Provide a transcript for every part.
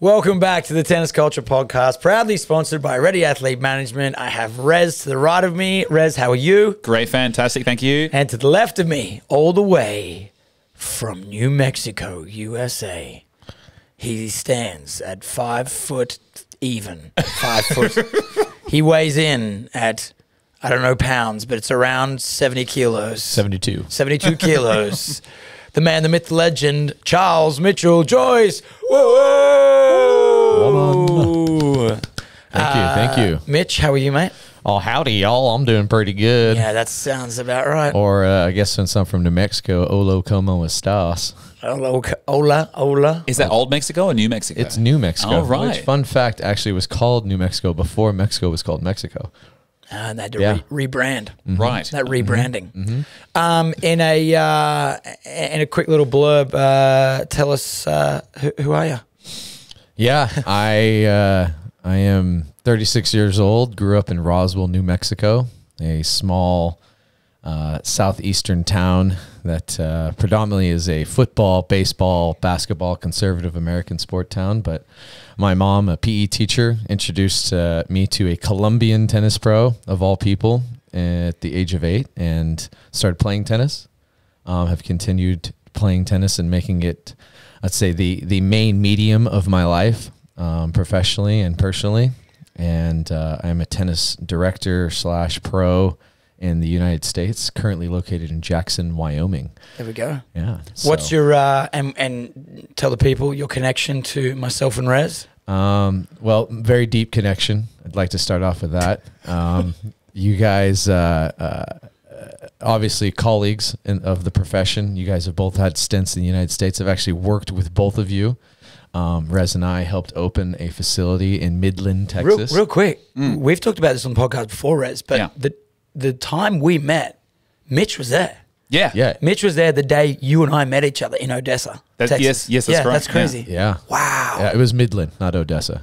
Welcome back to the Tennis Culture Podcast, proudly sponsored by Ready Athlete Management. I have Rez to the right of me. Rez, how are you? Great, fantastic, thank you. And to the left of me, all the way from New Mexico, USA, he stands at 5 foot even. 5 foot. He weighs in at, I don't know pounds, but it's around 70 kilos. 72. 72 kilos. The man, the myth, the legend, Charles Mitchell Joyce. Whoa! Thank you. Mitch, how are you, mate? Oh, howdy, y'all. I'm doing pretty good. Yeah, that sounds about right. Or I guess since I'm from New Mexico, Olo como estas. Hola. Is that Old Mexico or New Mexico? It's New Mexico. Oh, right. Which, fun fact, actually was called New Mexico before Mexico was called Mexico. And they had to Yeah. rebrand. Mm-hmm. Right. That rebranding. In a quick little blurb, tell us who are you? Yeah, I am 36 years old, grew up in Roswell, New Mexico, a small southeastern town that predominantly is a football, baseball, basketball, conservative American sport town. But my mom, a PE teacher, introduced me to a Colombian tennis pro, of all people, at the age of 8, and started playing tennis. Have continued playing tennis and making it, let's say, the main medium of my life, professionally and personally. And I'm a tennis director / pro in the United States, currently located in Jackson, Wyoming. There we go. Yeah. What's your, and tell the people your connection to myself and Rez? Well, very deep connection. I'd like to start off with that. You guys, obviously colleagues of the profession. You guys have both had stints in the United States. I've actually worked with both of you. Rez and I helped open a facility in Midland, Texas. Real quick. We've talked about this on the podcast before, Rez, but the time we met, Mitch was there. Yeah. Mitch was there the day you and I met each other in Odessa, Texas. Yes, that's correct. That's crazy. Yeah. Wow. Yeah, it was Midland, not Odessa.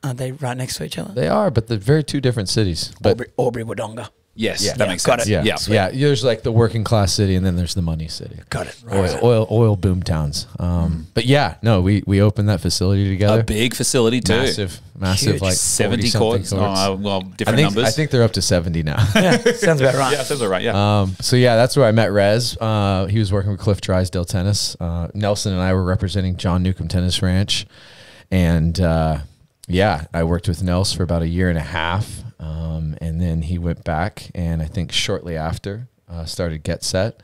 Aren't they right next to each other? They are, but they're very two different cities. But Aubrey Wodonga. Yes, Yeah. that makes Got sense. it. yeah. There's like the working class city, and then there's the money city. Got it. Right. Oil boom towns. But yeah, no, we opened that facility together. A big facility too. Massive, Huge. like 70 courts. courts. Oh, well, different numbers. I think they're up to 70 now. Yeah, sounds about right. yeah, sounds all right, yeah. So yeah, that's where I met Rez. He was working with Cliff Drysdale Tennis. Nelson and I were representing John Newcomb Tennis Ranch, and yeah, I worked with Nels for about a year and a half, and then he went back, and I think shortly after started Get Set.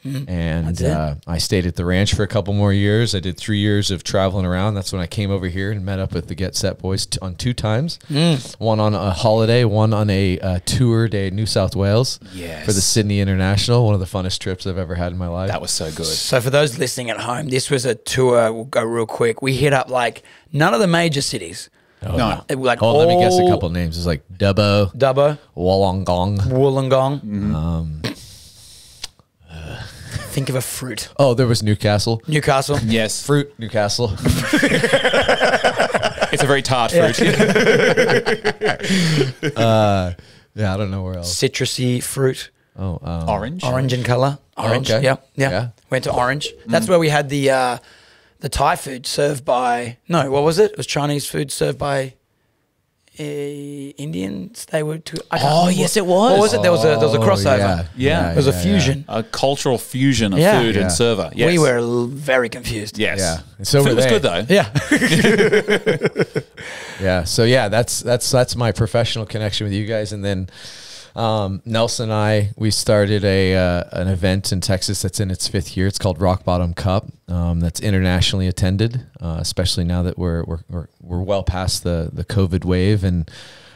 And I stayed at the ranch for a couple more years. I did 3 years of traveling around. That's when I came over here and met up with the Get Set boys on 2 times. One on a holiday, one on a tour day in New South Wales for the Sydney International. One of the funnest trips I've ever had in my life. That was so good. So for those listening at home, this was a tour. We'll go real quick. We hit up like none of the major cities. No. Like let me guess a couple names. It's like Dubbo, Wollongong. Wollongong. Think of a fruit. Oh, there was Newcastle. Yes. Fruit, Newcastle. It's a very tart fruit. Yeah, I don't know where else. Citrusy fruit. Oh, Orange. Orange in color. Orange. okay. Yeah. Went to orange. That's where we had the Thai food served by, no, what was it? It was Chinese food served by Indians. They were too. Yes, it was. What was it? There was a crossover. Yeah. It was a fusion. A cultural fusion of Yeah. food Yeah. and server. Yes. We were very confused. Yes. Yeah. So Food were was they. good though. Yeah. Yeah. So yeah, that's my professional connection with you guys. And then Nelson and I, we started an event in Texas that's in its 5th year. It's called Rock Bottom Cup. That's internationally attended, especially now that we're well past the COVID wave. And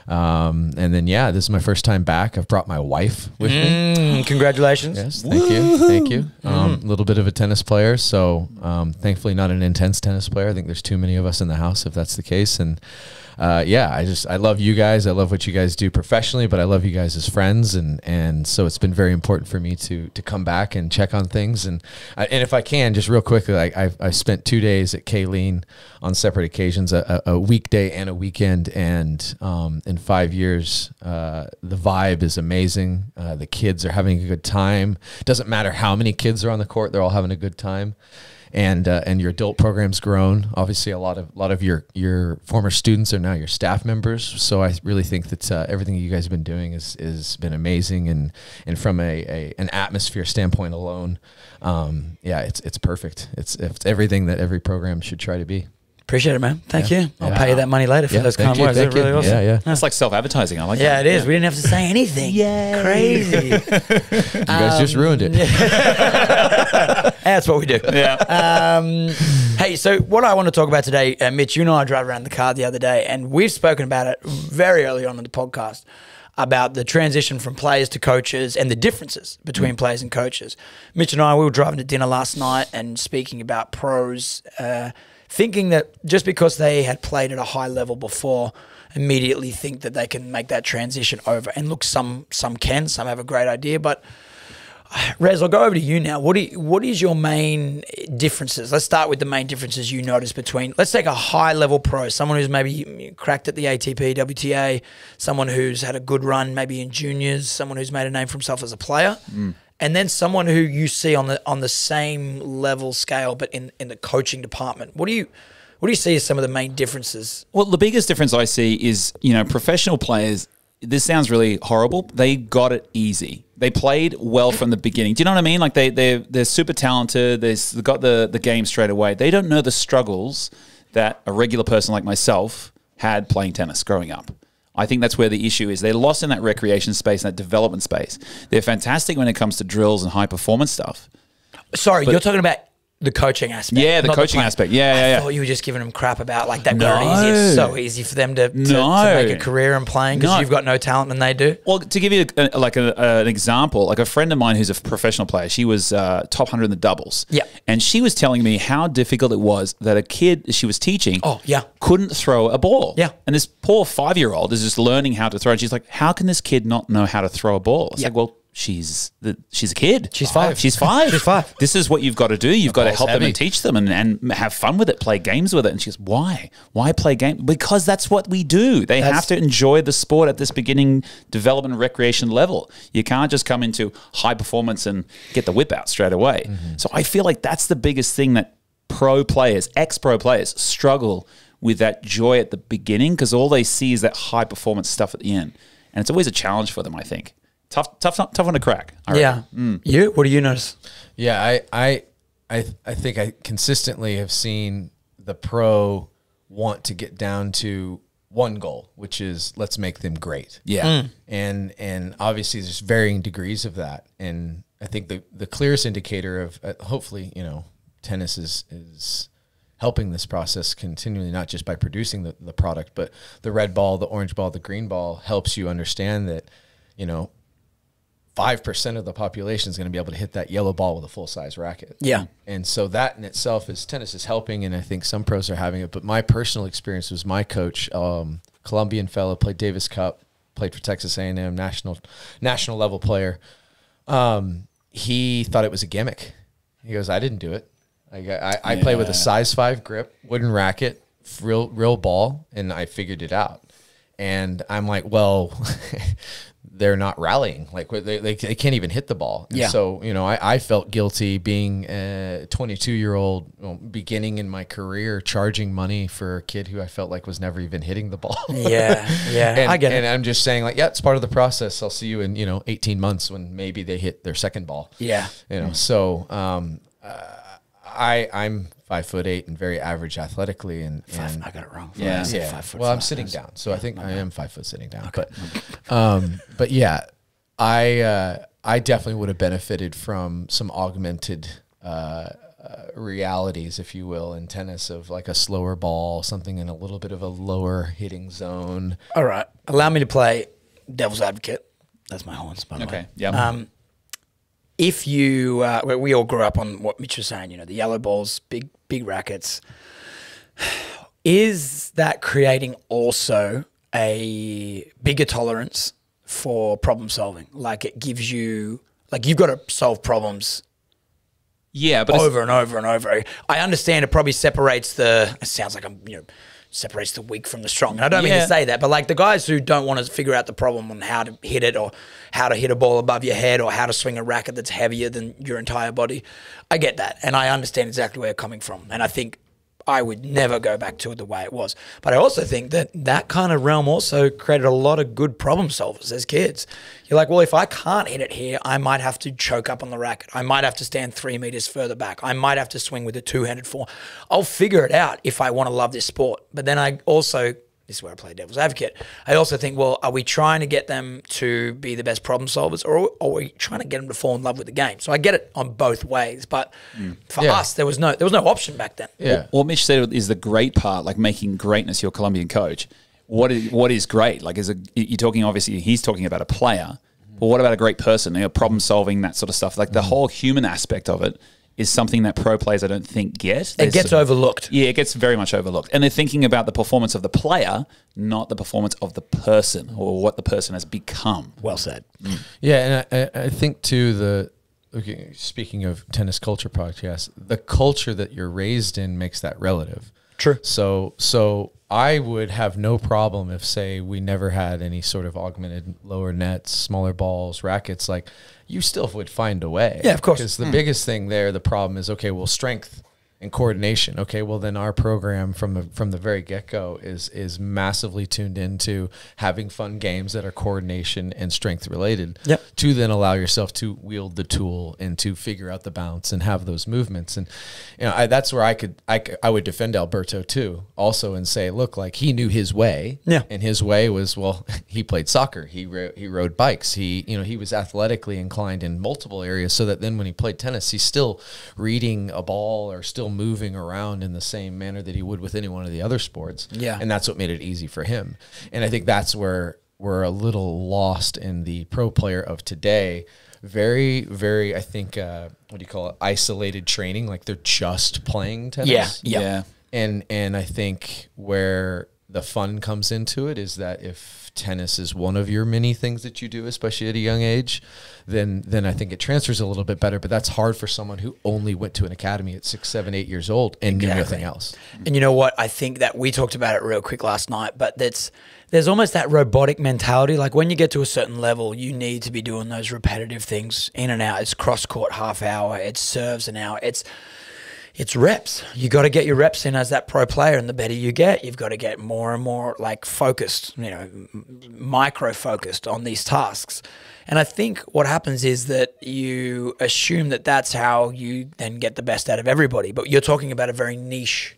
then yeah, this is my first time back. I've brought my wife with me. Congratulations. Yes, thank you. A little bit of a tennis player, so thankfully not an intense tennis player. I think there's too many of us in the house if that's the case. And yeah, I love you guys. I love what you guys do professionally, but I love you guys as friends, and so it's been very important for me to come back and check on things. And if I can, just real quickly, I spent 2 days at Kayleen on separate occasions, a weekday and a weekend, and in 5 years, the vibe is amazing. The kids are having a good time. It doesn't matter how many kids are on the court; they're all having a good time. and your adult program's grown. Obviously, a lot of your former students are now your staff members. So I really think that everything you guys have been doing is been amazing, and from an atmosphere standpoint alone, it's perfect. It's everything that every program should try to be. Appreciate it, man. Thank you. I'll pay you that money later for those kind you, words. They're really awesome. Yeah. That's like self-advertising. I like that. Yeah, it is. We didn't have to say anything. Yay. Crazy. You guys just ruined it. That's what we do. Yeah. Hey, so what I want to talk about today, Mitch, you and I drove around the car the other day, and we've spoken about it very early on in the podcast about the transition from players to coaches and the differences between players and coaches. Mitch and I, we were driving to dinner last night and speaking about pros, thinking that just because they had played at a high level before, immediately think that they can make that transition over. And look, some can, some have a great idea. But Rez, I'll go over to you now. What is your main differences? Let's start with the main differences you notice between, let's take a high level pro, someone who's maybe cracked at the ATP, WTA, someone who's had a good run maybe in juniors, someone who's made a name for himself as a player. And then someone who you see on the same level scale, but in the coaching department. What do you see as some of the main differences? Well, the biggest difference I see is, professional players, this sounds really horrible, they got it easy. They played well from the beginning. Do you know what I mean? Like they're super talented. They've got the game straight away. They don't know the struggles that a regular person like myself had playing tennis growing up. I think that's where the issue is. They're lost in that recreation space, that development space. They're fantastic when it comes to drills and high performance stuff. Sorry, you're talking about the coaching aspect. Yeah, the coaching aspect. Yeah. I thought you were just giving them crap about like they've got it easy. It's so easy for them to make a career in playing because you've got no talent and they do. Well, to give you an example, like a friend of mine who's a professional player, she was top 100 in the doubles. Yeah. And she was telling me how difficult it was that a kid she was teaching couldn't throw a ball. Yeah. And this poor 5-year-old is just learning how to throw. And she's like, how can this kid not know how to throw a ball? It's like, well, she's a kid. She's 5. She's 5. She's 5. This is what you've got to do. You've got to help them heavy. and teach them and have fun with it, play games with it. And she goes, why? Why play games? Because that's what we do. They have to enjoy the sport at this beginning development and recreation level. You can't just come into high performance and get the whip out straight away. So I feel like that's the biggest thing that pro players, ex-pro players struggle with, that joy at the beginning, because all they see is that high performance stuff at the end. And it's always a challenge for them, I think. Tough one to crack. Yeah. You? What do you notice? Yeah, I think I consistently have seen the pro want to get down to one goal, which is let's make them great. Yeah. And obviously there's varying degrees of that. And I think the clearest indicator of hopefully, tennis is helping this process continually, not just by producing the product, but the red ball, the orange ball, the green ball helps you understand that, 5% of the population is going to be able to hit that yellow ball with a full-size racket. Yeah. And so that in itself tennis is helping, and I think some pros are having it. But my personal experience was my coach, Colombian fellow, played Davis Cup, played for Texas A&M, national level player. He thought it was a gimmick. He goes, I didn't do it. I play with a size 5 grip, wooden racket, real ball, and I figured it out. And I'm like, well, they're not rallying. Like they can't even hit the ball. And so, I felt guilty being a 22-year-old, beginning in my career, charging money for a kid who I felt like was never even hitting the ball. Yeah. I get it. And I'm just saying, like, it's part of the process. I'll see you in, 18 months when maybe they hit their second ball. Yeah. So I'm 5'8" and very average athletically, and I got it wrong. Yeah. 5'5". Well, I'm sitting down, so I think I am 5 foot sitting down. Okay. But yeah, I definitely would have benefited from some augmented realities, if you will, in tennis, of like a slower ball, something in a little bit of a lower hitting zone. All right, allow me to play devil's advocate. That's my horns, by the way. Okay. Yeah. If you, we all grew up on what Mitch was saying, the yellow balls, big rackets. Is that creating also a bigger tolerance for problem solving? Like it gives you, like you've got to solve problems Yeah, but over and over and over. I understand it probably separates it sounds like I'm, separates the weak from the strong. And I don't mean to say that, but like the guys who don't want to figure out the problem on how to hit it or how to hit a ball above your head or how to swing a racket that's heavier than your entire body, I get that. And I understand exactly where you're coming from. And I think I would never go back to it the way it was. But I also think that that kind of realm also created a lot of good problem solvers as kids. You're like, well, if I can't hit it here, I might have to choke up on the racket. I might have to stand 3 meters further back. I might have to swing with a two-handed forehand. I'll figure it out if I want to love this sport. But then I also, this is where I play devil's advocate, I also think, well, are we trying to get them to be the best problem solvers, or are we trying to get them to fall in love with the game? So I get it on both ways, but for us, there was no option back then. Yeah. What Mitch said is the great part, like making greatness your Colombian coach. What is great? Like, you're talking, obviously, he's talking about a player, but what about a great person? Problem solving, that sort of stuff. Like the whole human aspect of it is something that pro players I don't think get. It gets overlooked. Yeah, it gets very much overlooked. And they're thinking about the performance of the player, not the performance of the person or what the person has become. Well said. Yeah, and I think too, speaking of tennis culture podcast, the culture that you're raised in makes that relative. True. So I would have no problem if, say, we never had any sort of augmented lower nets, smaller balls, rackets. Like, you still would find a way. Yeah, of course. Because the biggest thing there, the problem is, okay, well, strength and coordination. Okay, well, then our program from the very get-go is massively tuned into having fun games that are coordination and strength related. Yep. To then allow yourself to wield the tool and to figure out the bounce and have those movements. And that's where I would defend Alberto too, also, and say, look, like, he knew his way. Yeah. And his way was, well, he played soccer, he rode bikes, he was athletically inclined in multiple areas, so that then when he played tennis, he's still reading a ball or still moving around in the same manner that he would with any one of the other sports. Yeah. And that's what made it easy for him. And I think that's where we're a little lost in the pro player of today. Very, very, I think, what do you call it? Isolated training. Like, they're just playing tennis. Yeah. And I think where the fun comes into it is that if tennis is one of your many things that you do, especially at a young age, then I think it transfers a little bit better. But that's hard for someone who only went to an academy at 6, 7, 8 years old and knew nothing else. And you know what? I think that we talked about it real quick last night, but there's almost that robotic mentality. Like, when you get to a certain level, you need to be doing those repetitive things in and out. It's cross-court half hour. It's serves an hour. It's reps. You got to get your reps in as that pro player, and the better you get, you've got to get more and more like focused, micro-focused on these tasks. And I think what happens is that you assume that that's how you then get the best out of everybody. But you're talking about a very niche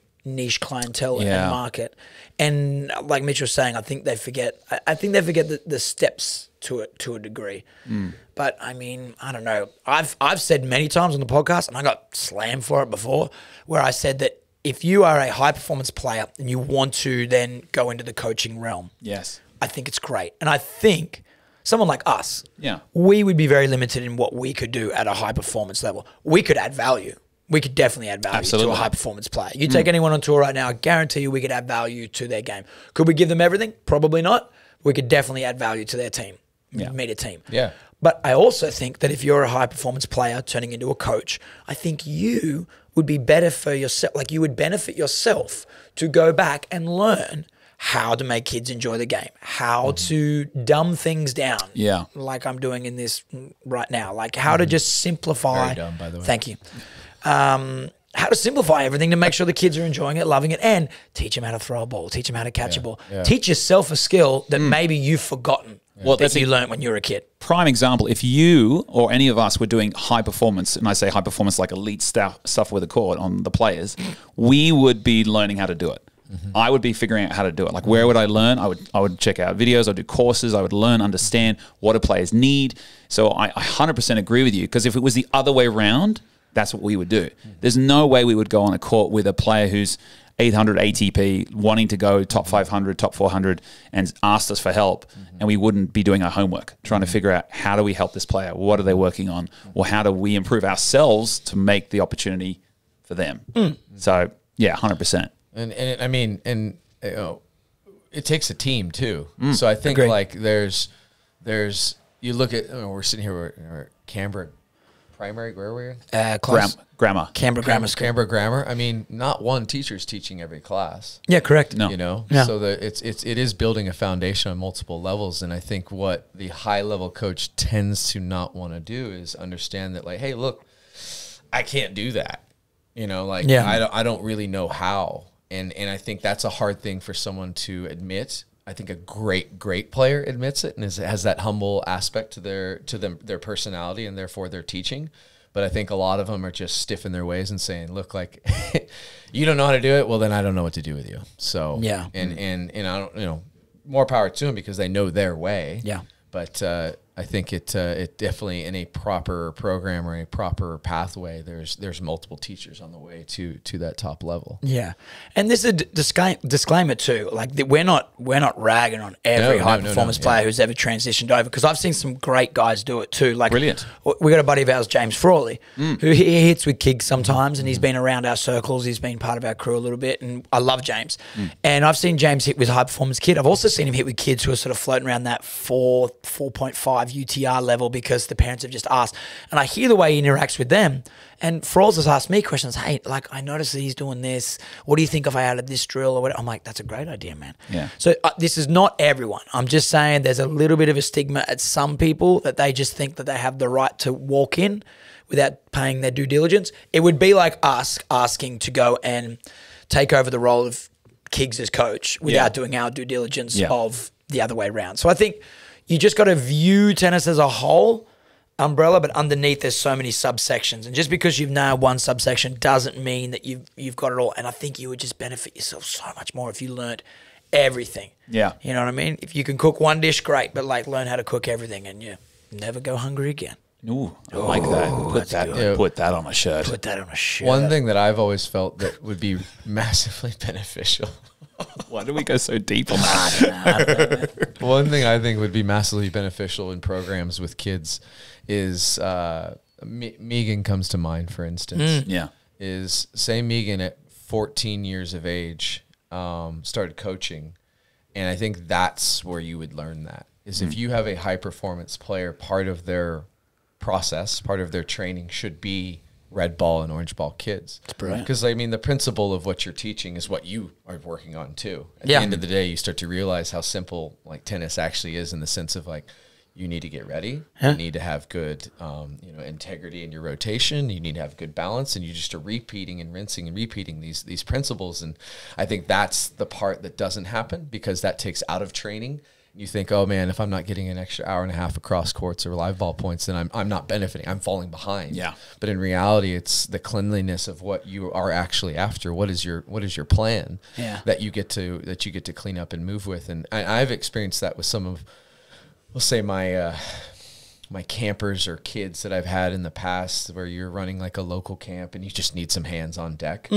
clientele and market. And like Mitch was saying, I think they forget the steps to it to a degree. But I mean, I don't know. I've said many times on the podcast, and I got slammed for it before, where I said that if you are a high performance player and you want to then go into the coaching realm, Yes. I think it's great. And I think someone like us, Yeah. we would be very limited in what we could do at a high performance level. We could add value. We could definitely add value to a high performance player. You take anyone on tour right now, I guarantee you we could add value to their game. Could we give them everything? Probably not. We could definitely add value to their team, meet a team. Yeah. But I also think that if you're a high performance player turning into a coach, I think you would be better for yourself. Like, you would benefit yourself to go back and learn how to make kids enjoy the game, how to dumb things down. Yeah. Like I'm doing in this right now. Like how to just simplify. Very dumb, by the way. Thank you. How to simplify everything to make sure the kids are enjoying it, loving it, and teach them how to throw a ball, teach them how to catch a ball. Yeah. Teach yourself a skill that maybe you've forgotten Well, that you learned when you were a kid. Prime example, if you or any of us were doing high performance, and I say high performance like elite stuff with a court on the players, we would be learning how to do it. I would be figuring out how to do it. Like, where would I learn? I would check out videos. I'd do courses. I would learn, understand what do players need. So I 100% agree with you, because if it was the other way around, that's what we would do. There's no way we would go on a court with a player who's 800 ATP, wanting to go top 500, top 400, and asked us for help, and we wouldn't be doing our homework, trying to figure out how do we help this player? What are they working on? Or how do we improve ourselves to make the opportunity for them? So, yeah, 100%. And I mean, you know, it takes a team too. So I think Agreed. like there's you look at, we're sitting here, we're Canberra primary, where were we? Grammar. Canberra Grammar School. Canberra Grammar. I mean, not one teacher's teaching every class. Yeah, correct. No. You know, Yeah. so it is building a foundation on multiple levels, and I think what the high level coach tends to not want to do is understand that, like, hey, look, I can't do that. You know, like, I don't really know how, and I think that's a hard thing for someone to admit. I think a great player admits it and has that humble aspect to their personality and therefore their teaching. But I think a lot of them are just stiff in their ways and saying, look, like, you don't know how to do it. Well, then I don't know what to do with you. So, yeah. And I don't, you know, more power to them because they know their way. Yeah. But I think it definitely, in a proper program or a proper pathway, there's multiple teachers on the way to that top level. Yeah, and there's a disclaimer too. Like, we're not ragging on every high performance player who's ever transitioned over, because I've seen some great guys do it too. Like, brilliant. We got a buddy of ours, James Frawley, who he hits with kids sometimes, and he's been around our circles. He's been part of our crew a little bit, and I love James. And I've seen James hit with high performance kid. I've also seen him hit with kids who are sort of floating around that 4.5 UTR level because the parents have just asked. And I hear the way he interacts with them. And Frawls has asked me questions. Hey, like, I noticed that he's doing this. What do you think if I added this drill or whatever? I'm like, that's a great idea, man. Yeah. So this is not everyone. I'm just saying there's a little bit of a stigma at some people that they just think that they have the right to walk in without paying their due diligence. It would be like us asking to go and take over the role of Kiggs as coach without doing our due diligence of the other way around. So I think you just got to view tennis as a whole umbrella, but underneath there's so many subsections. And just because you've nailed one subsection doesn't mean that you've got it all. And I think you would just benefit yourself so much more if you learned everything. Yeah. You know what I mean? If you can cook one dish, great, but like, learn how to cook everything and you never go hungry again. Ooh, I like that. Put that on a shirt. Put that on a shirt. One thing that I've always felt that would be massively beneficial. Why do we go so deep on that? One thing I think would be massively beneficial in programs with kids is Megan comes to mind, for instance. Yeah. Is say Megan at 14 years of age started coaching, and I think that's where you would learn that. Is if you have a high performance player, part of their process, part of their training should be red ball and orange ball kids. That's brilliant. Because, I mean, the principle of what you're teaching is what you are working on too. At the end of the day, you start to realize how simple like tennis actually is, in the sense of like, you need to get ready. You need to have good, integrity in your rotation. You need to have good balance, and you just are repeating and rinsing and repeating these principles. And I think that's the part that doesn't happen, because that takes out of training. You think, oh man, if I'm not getting an extra hour and a half across courts or live ball points, then I'm not benefiting. I'm falling behind. Yeah. But in reality, it's the cleanliness of what you are actually after. What is your plan? That you get to clean up and move with. And I've experienced that with some of, we'll say, my campers or kids that I've had in the past, where you're running like a local camp and you just need some hands on deck.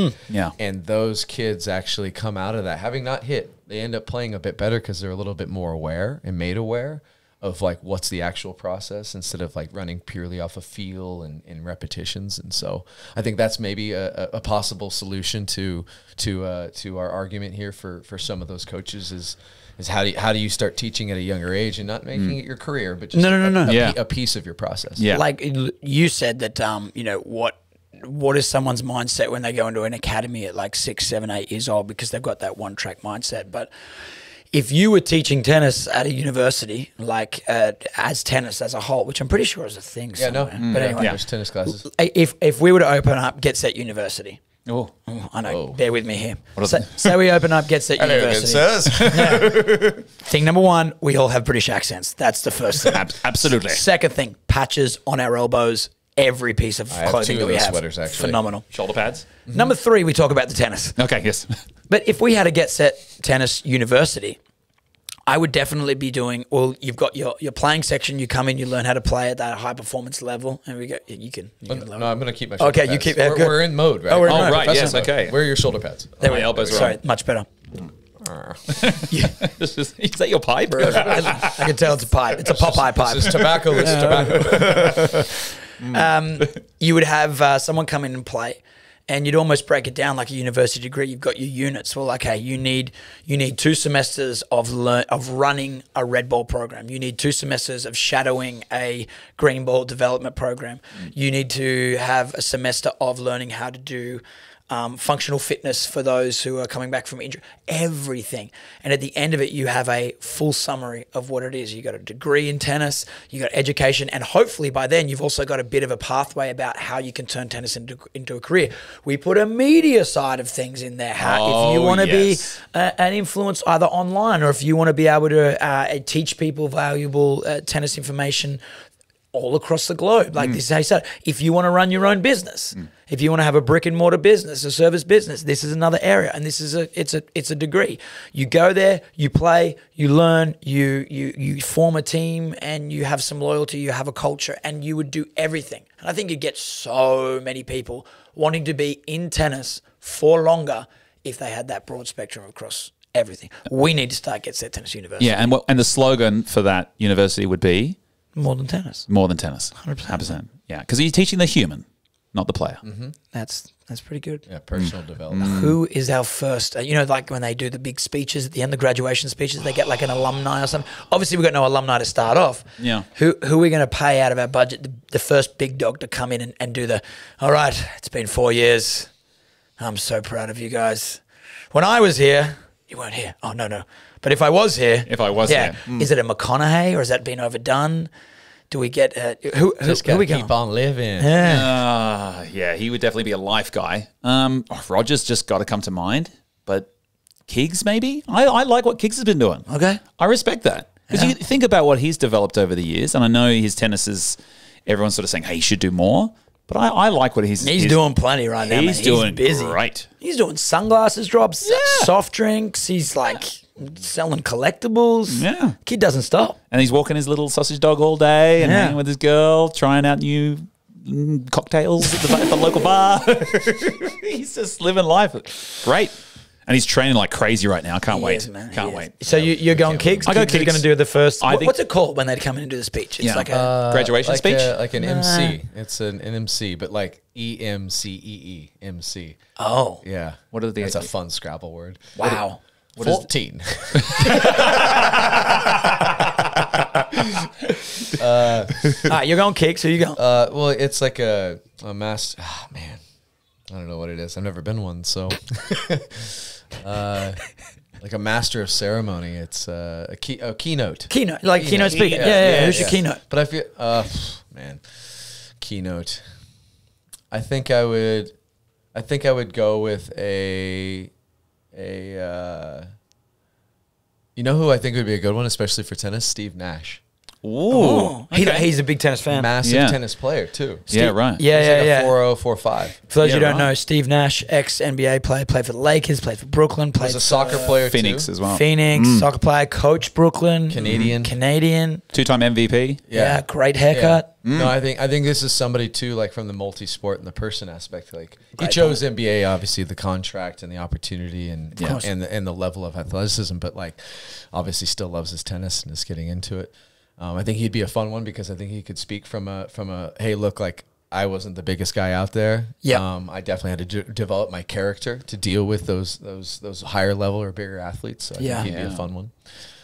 And those kids actually come out of that having not hit. They end up playing a bit better because they're a little bit more aware and made aware of like what's the actual process, instead of like running purely off of feel and repetitions. And so I think that's maybe a possible solution to our argument here for some of those coaches is how do you start teaching at a younger age and not making it your career, but just a piece of your process. Like you said that, what is someone's mindset when they go into an academy at like 6, 7, 8 years old, because they've got that one track mindset. But if you were teaching tennis at a university, like as tennis as a whole, which I'm pretty sure is a thing. But anyway, there's tennis classes. If we were to open up Get Set University. Oh, I know. Bear with me here. So we open up Get Set University. Thing number one, we all have British accents. That's the first thing. Absolutely. Second thing, patches on our elbows. Every piece of clothing that we have. Sweaters, actually. Phenomenal. Shoulder pads. Number 3, we talk about the tennis. Okay, yes. But if we had a Get Set Tennis University, I would definitely be doing, well, you've got your playing section, you come in, you learn how to play at that high performance level, and we go, you can no, I'm going to keep my shoulder pads. You keep we're in mode, right? Oh, we're in mode. Right, yes, okay. Where are your shoulder pads? There my elbows are Sorry, on. much better. Is that your pipe? I can tell it's a pipe. It's a Popeye pipe. This is tobacco. It's tobacco. You would have someone come in and play, And you'd almost break it down like a university degree. You've got your units. Well, okay, you need 2 semesters of running a red ball program. You need 2 semesters of shadowing a green ball development program. You need to have a semester of learning how to do functional fitness for those who are coming back from injury, everything. And at the end of it, you have a full summary of what it is. You got a degree in tennis, you got education, and hopefully by then you've also got a bit of a pathway about how you can turn tennis into a career. We put a media side of things in there. If you want to be an influence either online, or if you want to be able to teach people valuable tennis information all across the globe. Like this is how you start. If you want to run your own business, if you want to have a brick and mortar business, a service business, this is another area. And this is it's a degree. You go there, you play, you learn, you form a team, and you have some loyalty, you have a culture, and you would do everything. And I think you get so many people wanting to be in tennis for longer if they had that broad spectrum across everything. We need to start Get Set Tennis University. Yeah, and the slogan for that university would be? More than tennis. More than tennis. 100%. Yeah, because you're teaching the human, not the player. That's pretty good. Yeah, personal development. Who is our first? Like when they do the big speeches at the end, the graduation speeches, they get like an alumni or something. Obviously, we've got no alumni to start off. Yeah. Who are we going to pay out of our budget the first big dog to come in and do all right, it's been 4 years. I'm so proud of you guys. When I was here, you weren't here. Oh, no. But if I was here. Is it a McConaughey or has that been overdone? Do we get who we keep on living? Yeah. He would definitely be a life guy. Rogers just got to come to mind, but Kiggs maybe. I like what Kiggs has been doing. Okay, I respect that because you think about what he's developed over the years, and I know his tennis is. Everyone's sort of saying, "Hey, he should do more." But I like what he's doing plenty right now. He's doing busy. Great. He's doing sunglasses drops, soft drinks. He's like selling collectibles. Yeah. Kid doesn't stop. And he's walking his little sausage dog all day and hanging with his girl, trying out new cocktails at the local bar. He's just living life. Great. And he's training like crazy right now. Can't wait. Can't wait. So you're going Kiggs? I go Kiggs. You're going to do the first. What's it called when they come in and do the speech? It's like a graduation speech? Like an MC. It's an MC, but like EMCEE. MC. Oh. Yeah. What are the? That's a fun Scrabble word. Wow. 14. All right, you're going Kiggs. Who you going? Well, it's like a master. Oh, man. I don't know what it is. I've never been one, so... like a master of ceremony. It's a keynote. Keynote, like keynote speaker. Yeah. Who's your keynote? But I feel, man, keynote. I think I would go with a. You know who I think would be a good one, especially for tennis? Steve Nash. Ooh, he's a big tennis fan. Massive tennis player too. Yeah, right. Yeah. 4.0, 4.5. For those who don't know, Steve Nash, ex-NBA player, played for the Lakers, played for Brooklyn, played was a soccer player Phoenix too. as well. Phoenix, soccer player, coach Brooklyn, Canadian, 2-time MVP. Yeah, great haircut. Yeah. No, I think this is somebody too, like from the multi-sport and the person aspect. Like he chose NBA, obviously the contract and the opportunity and the level of athleticism, but like obviously still loves his tennis and is getting into it. I think he'd be a fun one because I think he could speak from a hey, look, like I wasn't the biggest guy out there. Yeah, I definitely had to develop my character to deal with those higher level or bigger athletes. So I think he'd be a fun one.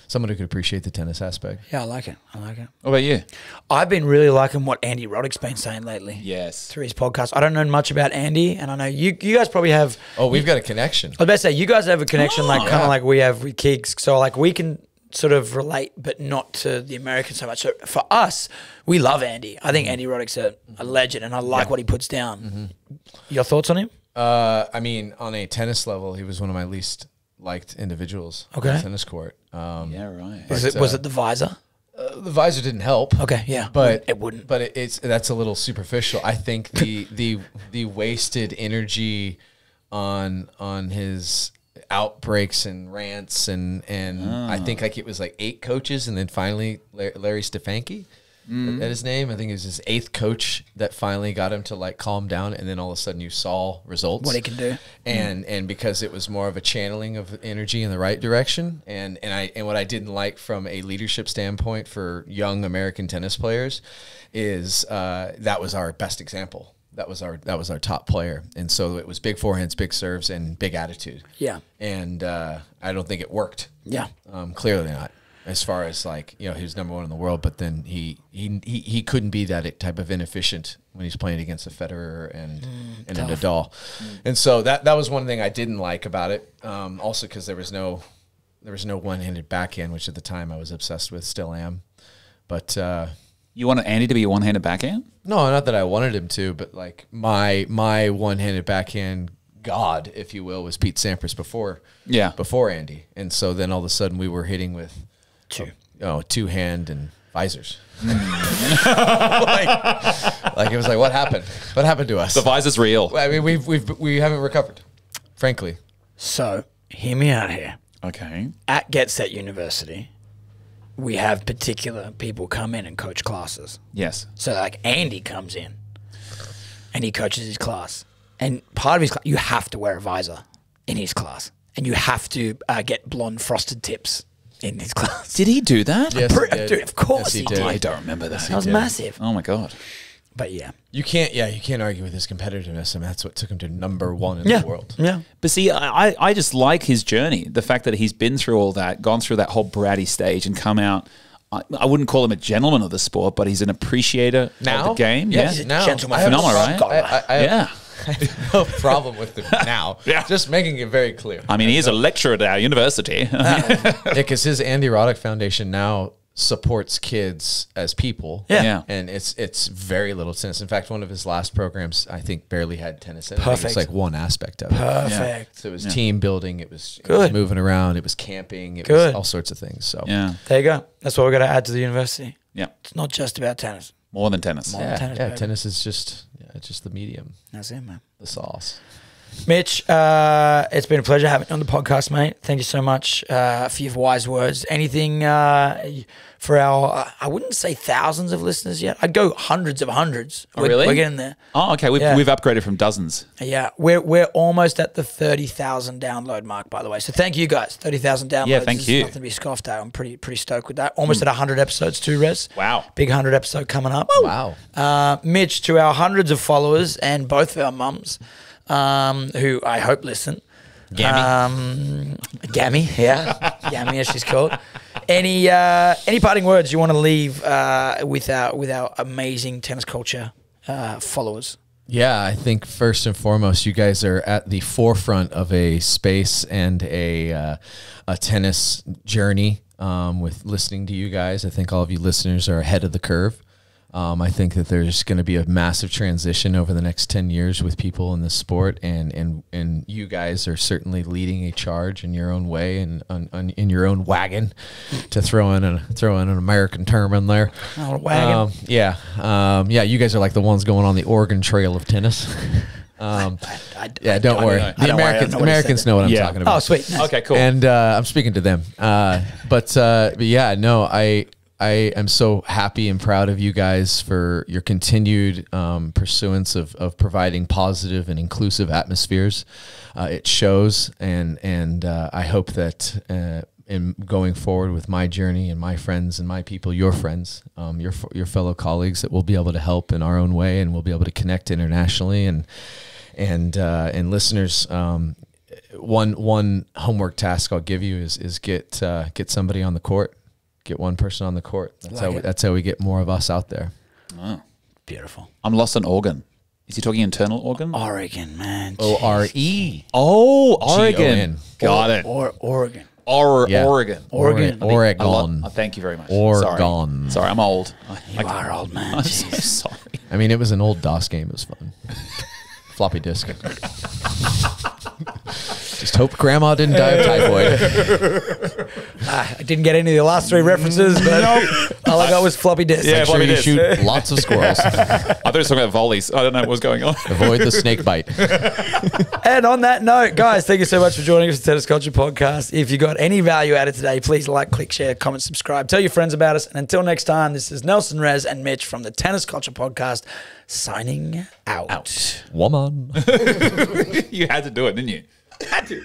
Someone who could appreciate the tennis aspect. Yeah, I like it. What about you? I've been really liking what Andy Roddick's been saying lately. Yes. Through his podcast. I don't know much about Andy, and I know you guys probably have. Oh, we've got a connection. I was about to say, you guys have a connection kind of like we have with Kiggs. So like we can sort of relate, but not to the Americans so much. So for us, we love Andy. I think Andy Roddick's a legend, and I like what he puts down. Your thoughts on him? I mean, on a tennis level, he was one of my least liked individuals on the tennis court. Yeah, right. Was it the visor? The visor didn't help. Okay, yeah, but it wouldn't. But that's a little superficial. I think the wasted energy on his outbreaks and rants and I think like it was like 8 coaches and then finally Larry Stefanski. That his name. I think it was his 8th coach that finally got him to like calm down, and then all of a sudden you saw results. What he can do. And because it was more of a channeling of energy in the right direction, and what I didn't like from a leadership standpoint for young American tennis players is that was our best example. That was our top player, and so it was big forehands, big serves, and big attitude. Yeah. And I don't think it worked. Yeah. Clearly not. As far as like, he was number one in the world, but then he couldn't be that type of inefficient when he's playing against a Federer and a Nadal. And so that was one thing I didn't like about it. Also because there was no one-handed backhand, which at the time I was obsessed with, still am. But You wanted Andy to be a one-handed backhand? no, not that I wanted him to, but like my one-handed backhand god, if you will, was Pete Sampras before Andy. And so then all of a sudden we were hitting with two-hand and visors. like it was like, what happened? What happened to us? The visor's real. I mean, we haven't recovered, frankly. So hear me out here. Okay. At Get Set University, we have particular people come in and coach classes. Yes. So like Andy comes in and he coaches his class. And part of his class, you have to wear a visor in his class. And you have to get blonde frosted tips in his class. Did he do that? Yes, he did. Dude, of course Yes, he he did. did. I don't remember that. That was massive. Oh my God. But yeah. You can't argue with his competitiveness. I mean, that's what took him to number one in the world. Yeah. But see, I just like his journey. The fact that he's been through all that, gone through that whole bratty stage and come out. I wouldn't call him a gentleman of the sport, but he's an appreciator of the game. Yes, Yeah. now. Gentleman. Phenomenal, right? I have no problem with the now. Yeah. Just making it very clear. I mean, he is a lecturer at our university. Because his Andy Roddick Foundation now supports kids as people. Yeah. And it's very little tennis. In fact, one of his last programs, I think, barely had tennis in it. Perfect. It's like one aspect of it. Perfect. So it was team building. It was Good. moving around. It was camping. It Good. was all sorts of things. So Yeah. There you go. That's what we're going to add to the university. Yeah. It's not just about tennis. More than tennis. More. Tennis, baby. tennis is just the medium, That's it, man. the sauce. Mitch, it's been a pleasure having you on the podcast, mate. Thank you so much for your wise words. Anything for our, I wouldn't say thousands of listeners yet. I'd go hundreds of hundreds. Oh, really? We're getting there. Oh, okay. We've upgraded from dozens. Yeah, we're almost at the 30,000 download mark, by the way. So thank you guys. 30,000 downloads. Yeah, thank is you. nothing to be scoffed at. I'm pretty stoked with that. Almost at 100 episodes too, Rez. Wow. Big 100 episode coming up. Wow. Mitch, to our hundreds of followers and both of our mums, who I hope listen. Gammy, yeah. Gammy, as she's called. Any parting words you want to leave with our amazing tennis culture followers? Yeah, I think first and foremost, you guys are at the forefront of a space and a tennis journey with listening to you guys. I think all of you listeners are ahead of the curve. I think that there's going to be a massive transition over the next 10 years with people in this sport, and you guys are certainly leading a charge in your own way and in your own wagon, to throw in an American term in there. Oh, wagon. Yeah. You guys are like the ones going on the Oregon Trail of tennis. Don't worry. The Americans know what I'm talking about. Oh, sweet. Nice. Okay, cool. And I'm speaking to them. But yeah, no, I am so happy and proud of you guys for your continued pursuance of providing positive and inclusive atmospheres. It shows, and I hope that in going forward with my journey and my friends and my people, your friends, your fellow colleagues, that we'll be able to help in our own way, and we'll be able to connect internationally, and listeners. One homework task I'll give you is get somebody on the court. Get one person on the court. That's how we get more of us out there. Oh. Beautiful. I'm lost on organ. Is he talking internal organ? Oregon, man. O-R-E. Oh, Oregon. G-O-N. Got it. Oregon. Yeah. Oregon. Oregon. Thank you very much. Oregon. Sorry, I'm old. You are old, man. I'm so sorry. I mean, it was an old DOS game. It was fun. Floppy disk. Just hope Grandma didn't die of typhoid. I didn't get any of the last three references, but all I got was floppy disk. Yeah, Make sure floppy you disk. shoot lots of squirrels. I thought he was talking about volleys. I don't know what was going on. Avoid the snake bite. And on that note, guys, thank you so much for joining us at the Tennis Culture Podcast. If you got any value out of today, please like, click, share, comment, subscribe. Tell your friends about us. And until next time, this is Nelson, Rez, and Mitch from the Tennis Culture Podcast signing out. Woman. You had to do it, didn't you? Had to.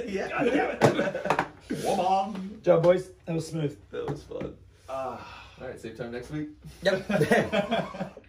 Yeah. God damn it. Woman. Job, boys. That was smooth. That was fun. All right, same time next week. Yep.